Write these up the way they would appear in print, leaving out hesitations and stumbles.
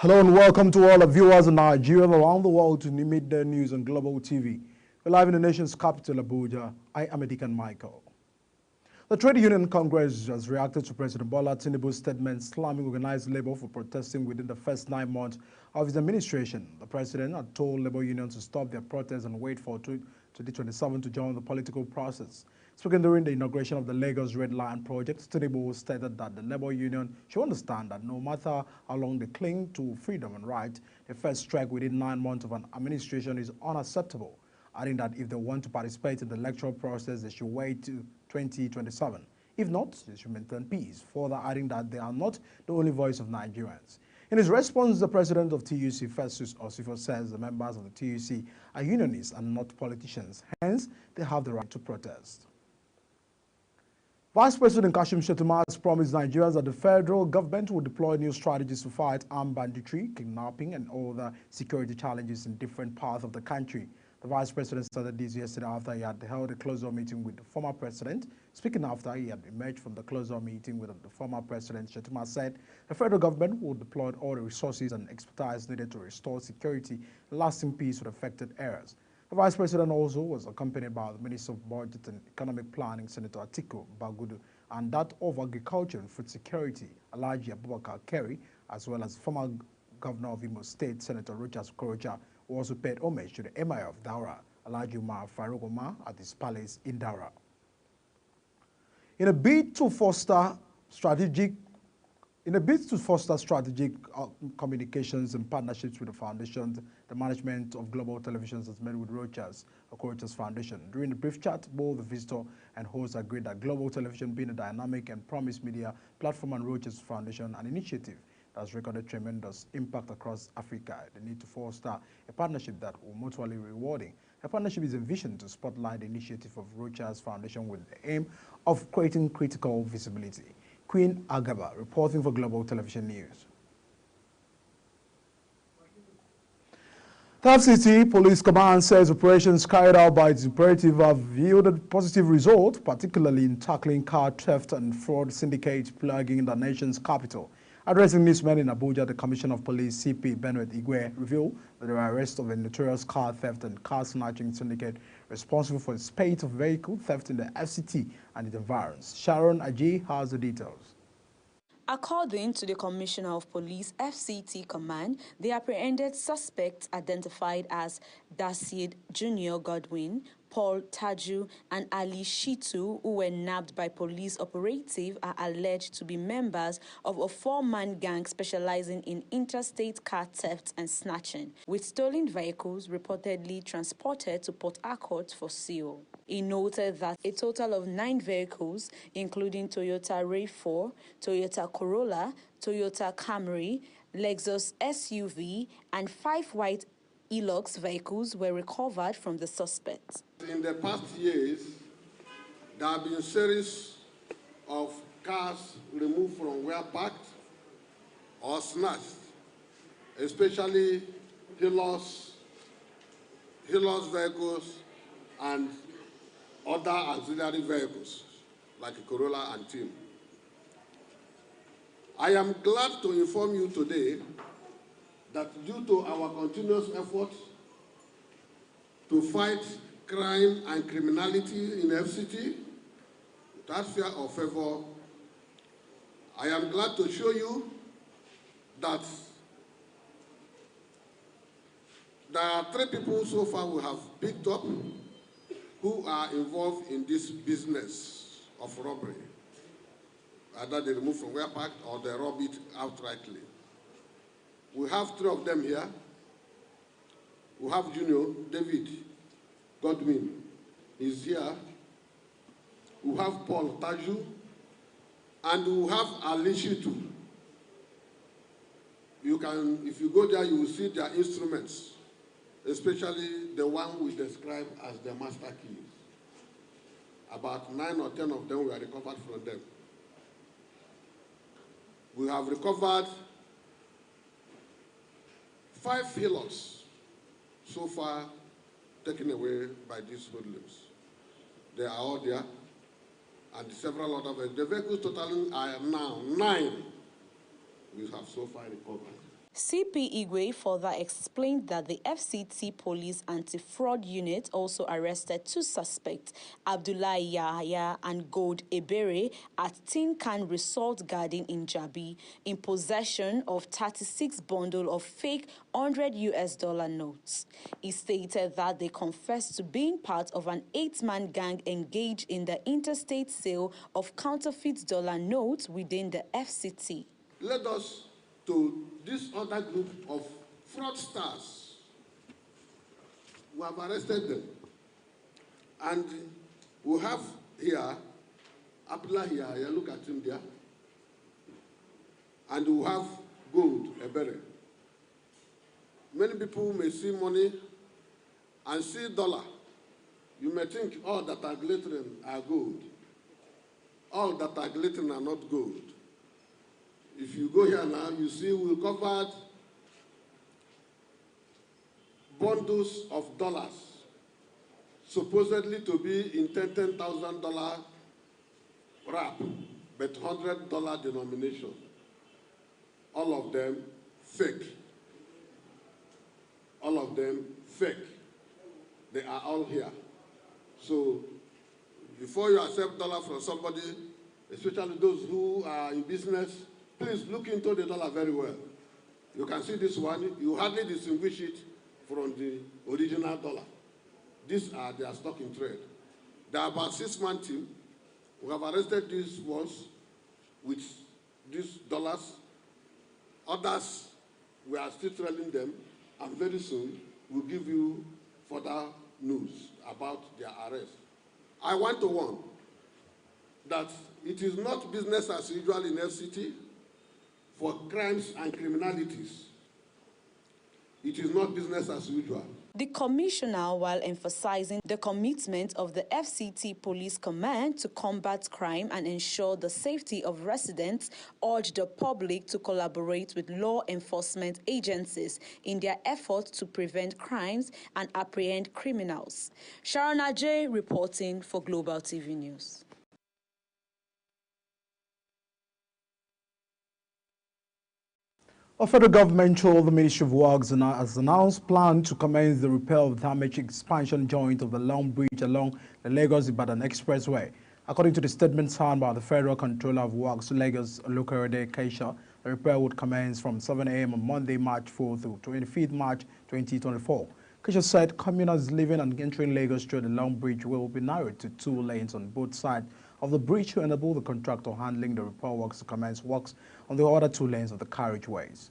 Hello and welcome to all the viewers in Nigeria and around the world to Midday News on Global TV. We're live in the nation's capital, Abuja. I am Edikan Michael. The Trade Union Congress has reacted to President Bola Tinubu's statement slamming organized labor for protesting within the first 9 months of his administration. The president had told labor unions to stop their protests and wait for 2027 to join the political process. Speaking during the inauguration of the Lagos Red Line project, Tinubu stated that the labor union should understand that no matter how long they cling to freedom and right, the first strike within 9 months of an administration is unacceptable, adding that if they want to participate in the electoral process, they should wait to 2027. If not, they should maintain peace, further adding that they are not the only voice of Nigerians. In his response, the president of TUC, Festus Osifo, says the members of the TUC are unionists and not politicians, hence they have the right to protest. Vice President Kashim Shettima has promised Nigerians that the federal government will deploy new strategies to fight armed banditry, kidnapping, and other security challenges in different parts of the country. The Vice President started this yesterday after he had held a closed-door meeting with the former president. Speaking after he had emerged from the closed-door meeting with the former president, Shettima said the federal government will deploy all the resources and expertise needed to restore security and lasting peace with affected areas. The Vice President also was accompanied by the Minister of Budget and Economic Planning, Senator Atiku Bagudu, and that of Agriculture and Food Security, Alhaji Abubakar Keri, as well as former Governor of Imo State, Senator Rochas Okorocha, who also paid homage to the Emir of Daura, Alhaji Umar Farouk Umar, at his palace in Daura. In a bid to foster strategic communications and partnerships with the foundations, the management of Global Television has met with Rochas Okorocha's foundation. During the brief chat, both the visitor and host agreed that Global Television, being a dynamic and promised media platform, and Rochas Foundation, an initiative that has recorded tremendous impact across Africa. They need to foster a partnership that will mutually rewarding. A partnership is envisioned to spotlight the initiative of Rochas Foundation with the aim of creating critical visibility. Queen Agaba, reporting for Global Television News. The FCT Police Command says operations carried out by its operative have yielded positive results, particularly in tackling car theft and fraud syndicates plaguing the nation's capital. Addressing newsmen in Abuja, the Commissioner of Police, CP Benoit Igwe, revealed that there were arrests of a notorious car theft and car snatching syndicate responsible for the spate of vehicle theft in the FCT and its environs. Sharon Aji has the details. According to the Commissioner of Police, FCT Command, the apprehended suspects identified as Dasid Junior Godwin, Paul Taju, and Ali Shitu, who were nabbed by police operative, are alleged to be members of a four-man gang specializing in interstate car theft and snatching, with stolen vehicles reportedly transported to Port Harcourt for sale. He noted that a total of 9 vehicles, including Toyota RAV4, Toyota Corolla, Toyota Camry, Lexus SUV, and 5 white Hilux vehicles were recovered from the suspects. In the past years, there have been a series of cars removed from where parked or snatched, especially Hilux vehicles and other auxiliary vehicles like a Corolla and Team. I am glad to inform you today that due to our continuous efforts to fight crime and criminality in FCT, without fear or favor, I am glad to show you that there are 3 people so far we have picked up who are involved in this business of robbery. Either they remove from where parked or they rob it outrightly. We have 3 of them here. We have Junior David Godwin is here. We have Paul Taju, and we have Ali Shitu. You can, if you go there, you will see their instruments, especially the one we describe as the master keys. About 9 or 10 of them were recovered from them. We have recovered 5 Hilux so far taken away by these hoodlums. They are all there, and several other vehicles. The vehicles totaling are now 9 we have so far recovered. CP Igwe further explained that the FCT Police Anti-Fraud Unit also arrested 2 suspects, Abdullahi Yahya and Gold Ebere, at Tin Can Resort Garden in Jabi, in possession of 36 bundles of fake $100 notes. He stated that they confessed to being part of an 8-man gang engaged in the interstate sale of counterfeit dollar notes within the FCT. Let us to this other group of fraudsters. We have arrested them. And we have here, Abdullah here, look at him there. And we have Gold Ebere. Many people may see money and see dollar. You may think all that are glittering are gold. All that are glittering are not gold. If you go here now, you see we covered bundles of dollars, supposedly to be in $10,000 wrap, but $100 denomination. All of them fake. All of them fake. They are all here. So before you accept dollar from somebody, especially those who are in business, please look into the dollar very well. You can see this one, you hardly distinguish it from the original dollar. These are their stock in trade. There are about 6-man team. We have arrested these ones with these dollars. Others, we are still trailing them, and very soon we'll give you further news about their arrest. I want to warn that it is not business as usual in FCT for crimes and criminalities. It is not business as usual. The commissioner, while emphasizing the commitment of the FCT Police Command to combat crime and ensure the safety of residents, urged the public to collaborate with law enforcement agencies in their efforts to prevent crimes and apprehend criminals. Sharon Ajay reporting for Global TV News. The federal government told the Ministry of Works has announced plan to commence the repair of damaged expansion joint of the Long Bridge along the Lagos-Ibadan Expressway. According to the statement signed by the Federal Controller of Works, Lagos Olukorede Keisha, the repair would commence from 7 a.m. on Monday, March 4 through 25th March 2024. Keisha said commuters living and entering Lagos through the Long Bridge will be narrowed to 2 lanes on both sides of the bridge to enable the contractor handling the repair works to commence works on the other 2 lanes of the carriageways.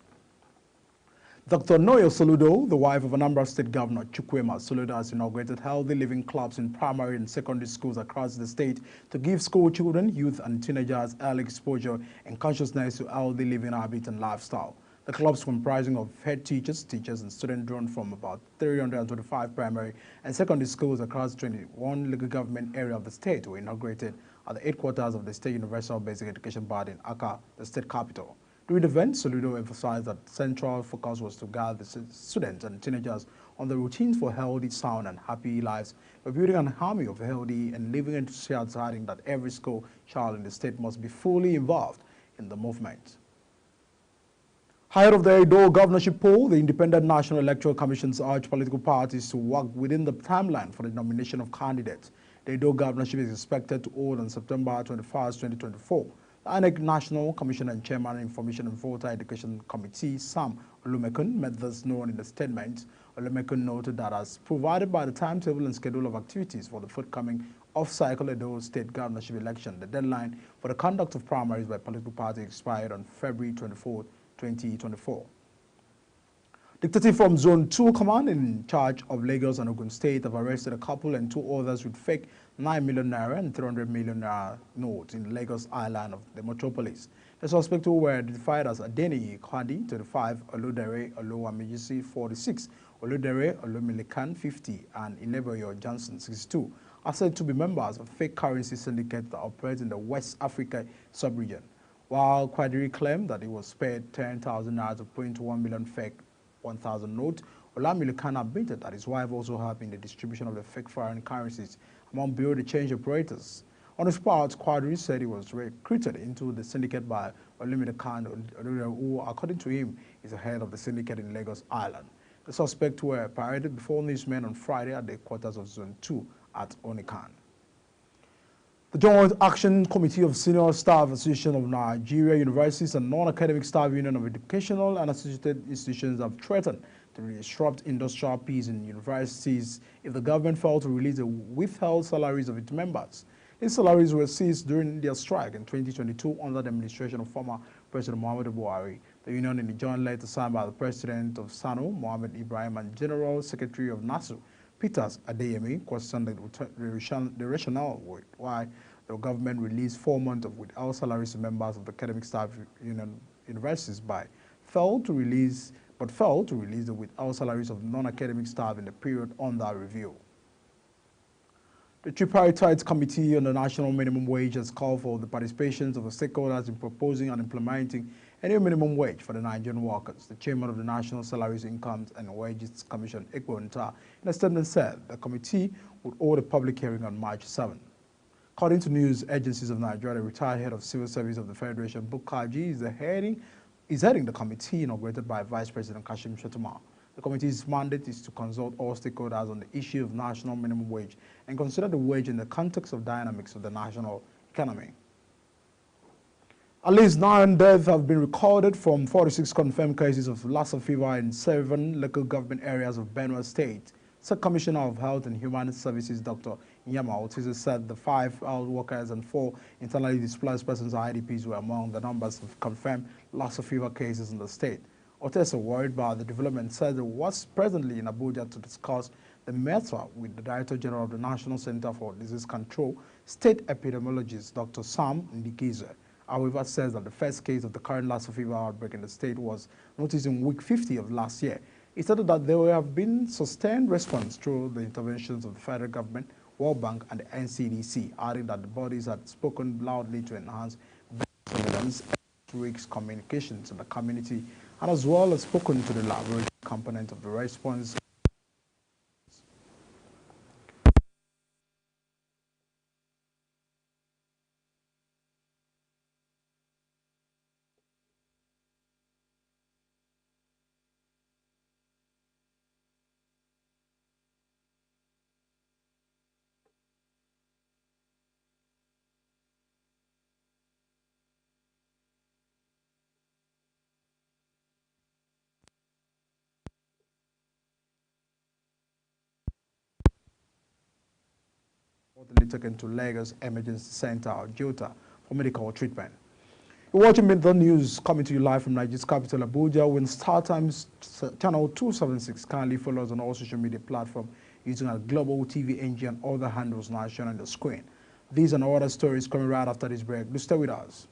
Dr. Noyo Soludo, the wife of Anambra State Governor Chukwuma Soludo, has inaugurated healthy living clubs in primary and secondary schools across the state to give school children, youth and teenagers early exposure and consciousness to healthy living habits and lifestyle. The clubs, comprising of head teachers, and students drawn from about 325 primary and secondary schools across 21 local government areas of the state, were inaugurated at the headquarters of the State Universal Basic Education Board in Accra, the state capital. During the event, Soludo emphasized that central focus was to guide the students and teenagers on the routines for healthy, sound, and happy lives by building an army of healthy and living enthusiasts, adding that every school child in the state must be fully involved in the movement. Ahead of the Edo governorship poll, the Independent National Electoral Commission urged political parties to work within the timeline for the nomination of candidates. The Edo governorship is expected to hold on September 21, 2024. The INEC National Commissioner and Chairman of Information and Voter Education Committee, Sam Olumekun, made this known in a statement. Olumekun noted that as provided by the timetable and schedule of activities for the forthcoming off-cycle Edo State governorship election, the deadline for the conduct of primaries by political parties expired on February 24, 2024. Detectives from Zone 2 Command in charge of Lagos and Ogun State have arrested a couple and 2 others with fake 9 million naira and 300 million naira notes in Lagos Island of the metropolis. The suspects who were identified as Adeni Kwadi, 35, Oludere Oluwamejisi, 46, Oludere Olumilikan, 50, and Ineboyo Johnson, 62, are said to be members of fake currency syndicate that operates in the West Africa sub-region. While Kwadiri claimed that he was paid 10,000 naira to print 1 million fake 1,000 note, Olamilukan admitted that his wife also helped in the distribution of the fake foreign currencies among bureau de change operators. On his part, Quadri said he was recruited into the syndicate by Olumide Khan, who, according to him, is the head of the syndicate in Lagos Island. The suspects were paraded before newsmen on Friday at the quarters of Zone 2 at Onikan. The Joint Action Committee of Senior Staff Association of Nigeria Universities and Non-Academic Staff Union of Educational and Associated Institutions have threatened to disrupt industrial peace in universities if the government failed to release the withheld salaries of its members. These salaries were seized during their strike in 2022 under the administration of former President Muhammadu Buhari. The union, in a joint letter signed by the President of SANU, Mohammed Ibrahim, and General Secretary of NASU, Peters Adeyemi, questioned the rationale why the government released 4 months of withheld salaries to members of the academic staff union universities but failed to release the withheld salaries of non-academic staff in the period under review. The Tripartite Committee on the National Minimum Wage has called for the participation of the stakeholders in proposing and implementing a new minimum wage for the Nigerian workers. The chairman of the National Salaries, Incomes and Wages Commission, Ekpo Nta, in a statement said the committee would hold a public hearing on March 7. According to news agencies of Nigeria, the retired head of civil service of the Federation, Bukaji, is heading the committee inaugurated by Vice President Kashim Shettima. The committee's mandate is to consult all stakeholders on the issue of national minimum wage and consider the wage in the context of dynamics of the national economy. At least 9 deaths have been recorded from 46 confirmed cases of Lassa fever in 7 local government areas of Benue State. Sub-Commissioner of Health and Human Services, Dr. Nyama Otize, said the 5 health workers and 4 internally displaced persons, IDPs, were among the numbers of confirmed Lassa fever cases in the state. Otesa, worried about the development, said he was presently in Abuja to discuss the matter with the Director General of the National Center for Disease Control, State Epidemiologist Dr. Sam Ndikize. However, says that the first case of the current Lassa fever outbreak in the state was noticed in week 50 of last year. He said that there have been sustained response through the interventions of the federal government, World Bank, and the NCDC, adding that the bodies had spoken loudly to enhance surveillance and communications in the community, and as well as spoken to the laboratory component of the response. Taken to Lagos Emergency Center, or JOTA, for medical treatment. You're watching the news coming to you live from Nigeria's capital, Abuja. When StarTimes channel 276 kindly follows on all social media platforms using our Global TV NG and other handles now shown on the screen. These and other stories coming right after this break. Do stay with us.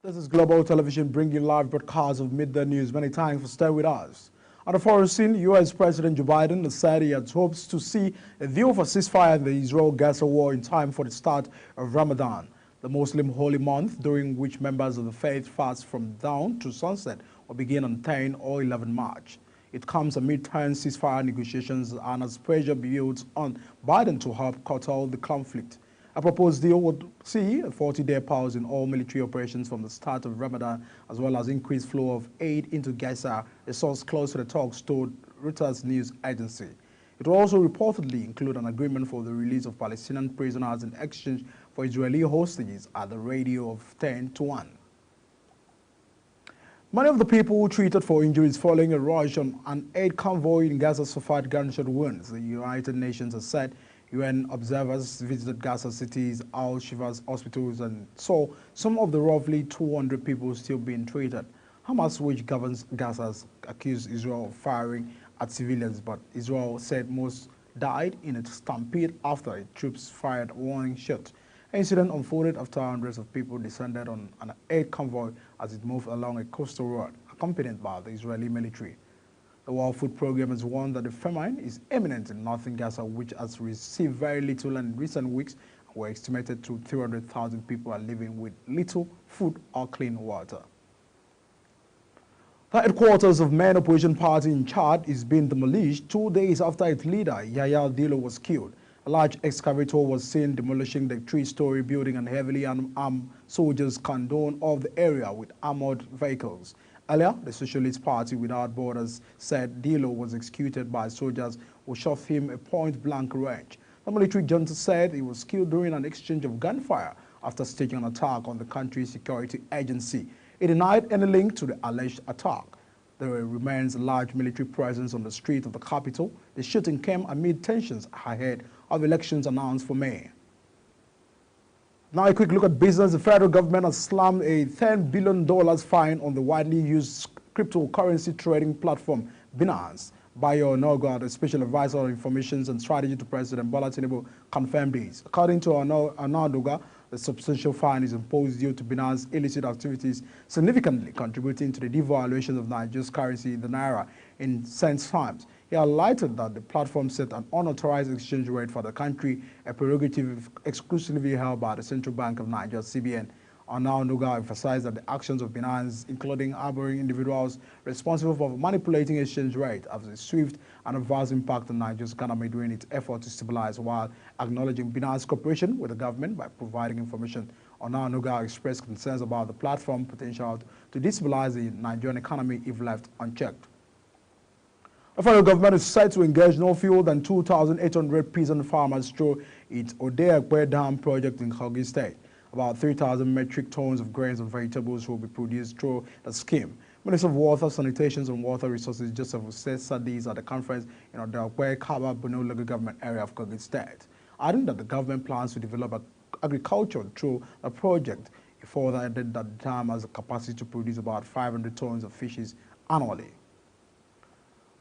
This is Global Television bringing live broadcasts of midday news. Many thanks for staying with us. On the foreign scene, U.S. President Joe Biden has said he hopes to see a deal for ceasefire in the Israel-Gaza war in time for the start of Ramadan, the Muslim holy month during which members of the faith fast from dawn to sunset will begin on 10 or 11 March. It comes amid tense ceasefire negotiations and as pressure builds on Biden to help curtail the conflict. A proposed deal would see a 40-day pause in all military operations from the start of Ramadan, as well as increased flow of aid into Gaza, a source close to the talks told Reuters news agency. It will also reportedly include an agreement for the release of Palestinian prisoners in exchange for Israeli hostages at the ratio of 10-1. Many of the people treated for injuries following a rush on an aid convoy in Gaza suffered gunshot wounds. The United Nations has said UN observers visited Gaza City's Al-Shifa's hospitals and saw some of the roughly 200 people still being treated. Hamas, which governs Gaza, accused Israel of firing at civilians, but Israel said most died in a stampede after its troops fired warning shots. The incident unfolded after hundreds of people descended on an aid convoy as it moved along a coastal road, accompanied by the Israeli military. The World Food Programme has warned that the famine is imminent in northern Gaza, which has received very little in recent weeks, and were estimated to 300,000 people are living with little food or clean water. The headquarters of main opposition party in Chad is being demolished 2 days after its leader, Yahya Dillo, was killed. A large excavator was seen demolishing the three-story building, and heavily armed soldiers condoned off the area with armored vehicles. Earlier, the Socialist Party Without Borders said Dillo was executed by soldiers who shot him at point-blank range. The military junta said he was killed during an exchange of gunfire after staging an attack on the country's security agency. It denied any link to the alleged attack. There remains a large military presence on the street of the capital. The shooting came amid tensions ahead of elections announced for May. Now a quick look at business. The federal government has slammed a $10 billion fine on the widely used cryptocurrency trading platform Binance. Bayo Onoga, the special advisor on information and strategy to President Bola Tinubu, confirmed this. According to Onoga, the substantial fine is imposed due to Binance's illicit activities, significantly contributing to the devaluation of Nigeria's currency, the naira, in recent times. He highlighted that the platform set an unauthorized exchange rate for the country, a prerogative exclusively held by the Central Bank of Nigeria, CBN. Onoga emphasized that the actions of Binance, including harboring individuals responsible for manipulating exchange rate, have a swift and adverse impact on Nigeria's economy during its effort to stabilize, while acknowledging Binance's cooperation with the government by providing information. Onoga expressed concerns about the platform's potential to destabilize the Nigerian economy if left unchecked. The federal government is set to engage no fewer than 2,800 peasant farmers through its Odeakwe Dam project in Kogi State. About 3,000 metric tons of grains and vegetables will be produced through the scheme. Minister of Water, Sanitation and Water Resources Joseph Hussein said this at the conference in Odeakwe, Kaba, Bono local government area of Kogi State, adding that the government plans to develop agriculture through the project. He further added that the dam has the capacity to produce about 500 tons of fishes annually.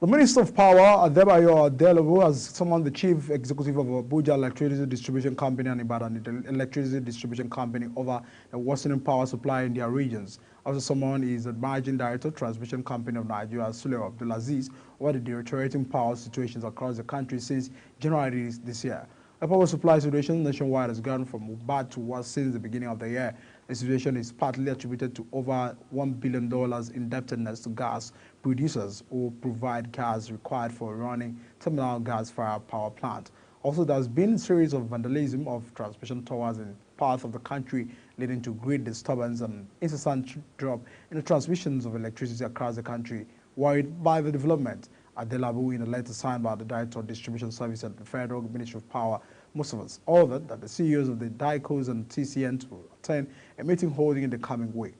The Minister of Power, Adebayo Adelobu, has summoned the Chief Executive of Abuja Electricity Distribution Company and Ibadan Electricity Distribution Company over the worsening power supply in their regions. Also summoned is the Managing Director, Transmission Company of Nigeria, Sule Abdulaziz, over the deteriorating power situations across the country since January this year. The power supply situation nationwide has gone from bad to worse since the beginning of the year. The situation is partly attributed to over $1 billion indebtedness to gas producers who provide gas required for running terminal gas-fired power plant. Also, there has been a series of vandalism of transmission towers in parts of the country, leading to grid disturbance and incessant drop in the transmissions of electricity across the country. Worried by the development, Adelabu, in a letter signed by the Director of Distribution Service at the Federal Ministry of Power, most of us ordered that the CEOs of the DICOs and TCN to attend a meeting holding in the coming week.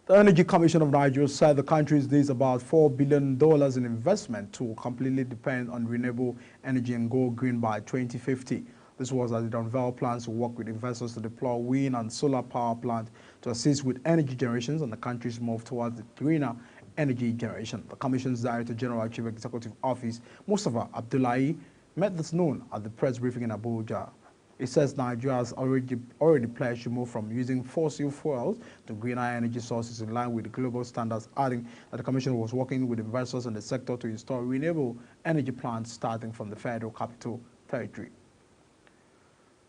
The Energy Commission of Nigeria said the country needs about $4 billion in investment to completely depend on renewable energy and go green by 2050. This was as it unveiled plans to work with investors to deploy wind and solar power plants to assist with energy generations and the country's move towards the greener energy generation. The Commission's Director General Chief Executive Office, Mustafa Abdullahi, met this noon at the press briefing in Abuja. It says Nigeria has already pledged to move from using fossil fuels to greener energy sources in line with global standards, adding that the Commission was working with investors in the sector to install renewable energy plants starting from the Federal Capital Territory.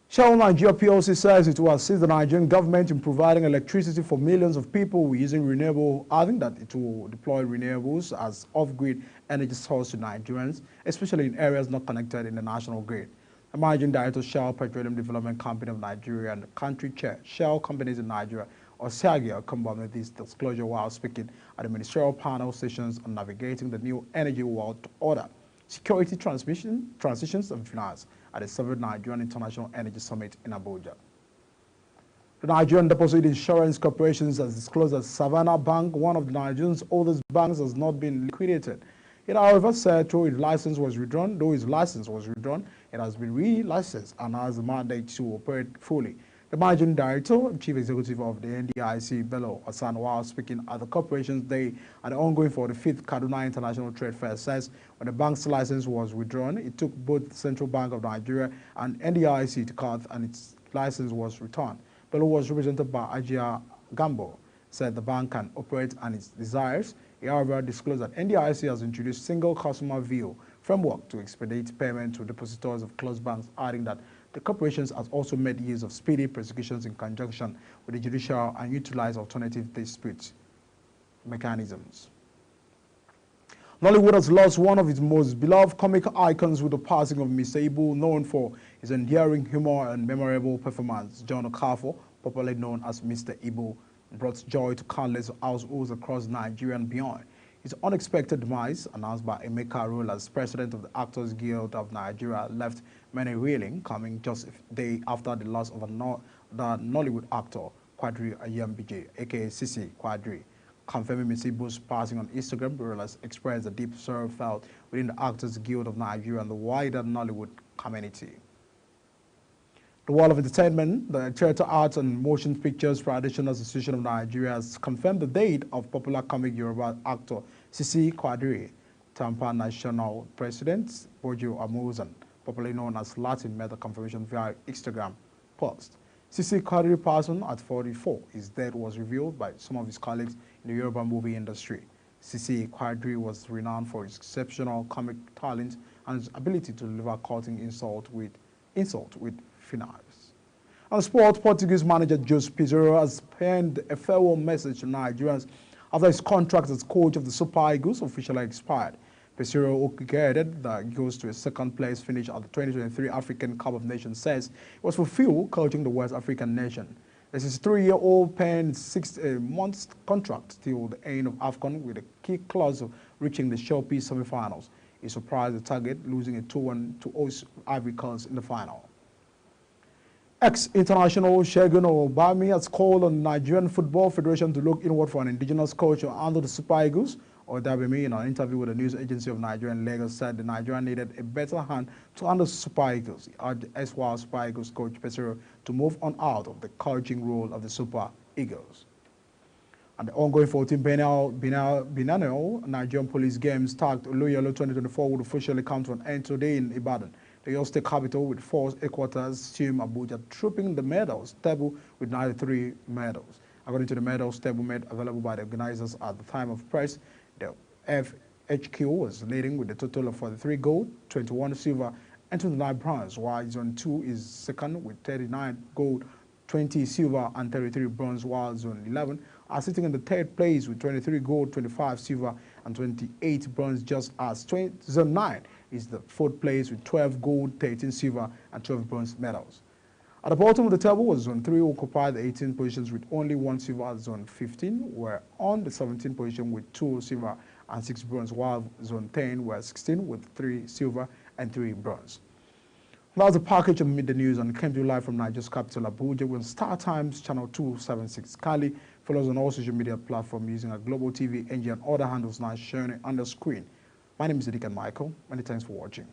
Shell Nigeria PLC says it will assist the Nigerian government in providing electricity for millions of people using renewable, adding that it will deploy renewables as off-grid energy source to Nigerians, especially in areas not connected in the national grid. The Managing Director, Shell Petroleum Development Company of Nigeria, and the country chair, Shell Companies in Nigeria, Osiagia, confirmed this disclosure while speaking at the ministerial panel sessions on navigating the new energy world order, security transitions and finance at the 7th Nigerian International Energy Summit in Abuja. The Nigerian Deposit Insurance Corporation has disclosed that Savannah Bank, one of Nigeria's oldest banks, has not been liquidated. It, however, said though its license was withdrawn, it has been re-licensed and has the mandate to operate fully. The Managing Director and Chief Executive of the NDIC, Bello Hassan, while speaking at the Corporations Day and the ongoing 45th Kaduna International Trade Fair, says when the bank's license was withdrawn, it took both the Central Bank of Nigeria and NDIC to court and its license was returned. Bello was represented by Ajia Gambo, said the bank can operate on its desires. He, however, disclosed that NDIC has introduced single customer view framework to expedite payment to depositors of closed banks, adding that the corporations has also made use of speedy prosecutions in conjunction with the judicial and utilized alternative dispute mechanisms. Nollywood has lost one of its most beloved comic icons with the passing of Mr. Ibu, known for his endearing humor and memorable performance. John Okafor, popularly known as Mr. Ibu, brought joy to countless households across Nigeria and beyond. His unexpected demise, announced by Emeka Rule as president of the Actors Guild of Nigeria, left many reeling, coming just a day after the loss of the Nollywood actor Quadri Ayambije, aka Sisi Quadri. Confirming Mr. Ibu's passing on Instagram, Rule has expressed the deep sorrow felt within the Actors Guild of Nigeria and the wider Nollywood community. The World of Entertainment, the Theatre Arts and Motion Pictures Traditional Association of Nigeria has confirmed the date of popular comic Yoruba actor Sisi Quadri. Tampa National President Bojo Amuzan, popularly known as Latin, made the confirmation via Instagram post. Sisi Quadri passing at 44. His death was revealed by some of his colleagues in the Yoruba movie industry. Sisi Quadri was renowned for his exceptional comic talent and his ability to deliver cutting insult with finesse. On sport, Portuguese manager Jose Pizarro has penned a farewell message to Nigerians after his contract as coach of the Super Eagles officially expired. Pizarro, who guided the Eagles to a second-place finish at the 2023 African Cup of Nations, says it was fulfilled coaching the West African nation. This is 3-year-old penned 6-month contract till the end of AFCON with a key clause of reaching the showpiece semi-finals. He surprised the target, losing a 2-1 to host Ivory Coast in the final. Ex-international Segun Obami has called on the Nigerian Football Federation to look inward for an indigenous coach to handle the Super Eagles. Odabemi, in an interview with the news agency of Nigeria in Lagos, said the Nigeria needed a better hand to handle Super Eagles. He urged SY Super Eagles coach Pesero to move on out of the coaching role of the Super Eagles. And the ongoing 14th biennial Nigerian Police Games tagged Oloyolo 2024 would officially come to an end today in Ibadan, the Oyo State capital, with force headquarters Team Abuja trooping the medals table with 93 medals. According to the medals table made available by the organizers at the time of press, the FHQ was leading with a total of 43 gold, 21 silver, and 29 bronze, while Zone 2 is second with 39 gold, 20 silver, and 33 bronze, while Zone 11 are sitting in the third place with 23 gold, 25 silver, and 28 bronze, just as Zone 9 is the fourth place with 12 gold, 13 silver, and 12 bronze medals. At the bottom of the table was Zone 3, who occupied the 18th positions with only 1 silver. Zone 15 were on the 17th position with 2 silver and 6 bronze, while Zone 10 were 16 with 3 silver and 3 bronze. That's the package of Midday News, and it came to you live from Nigeria's capital, Abuja, with Star Times Channel 276. Kindly follow us on all social media platforms using our Global TV, NG, and other handles now shown on the screen. My name is Edikan Michael. Many thanks for watching.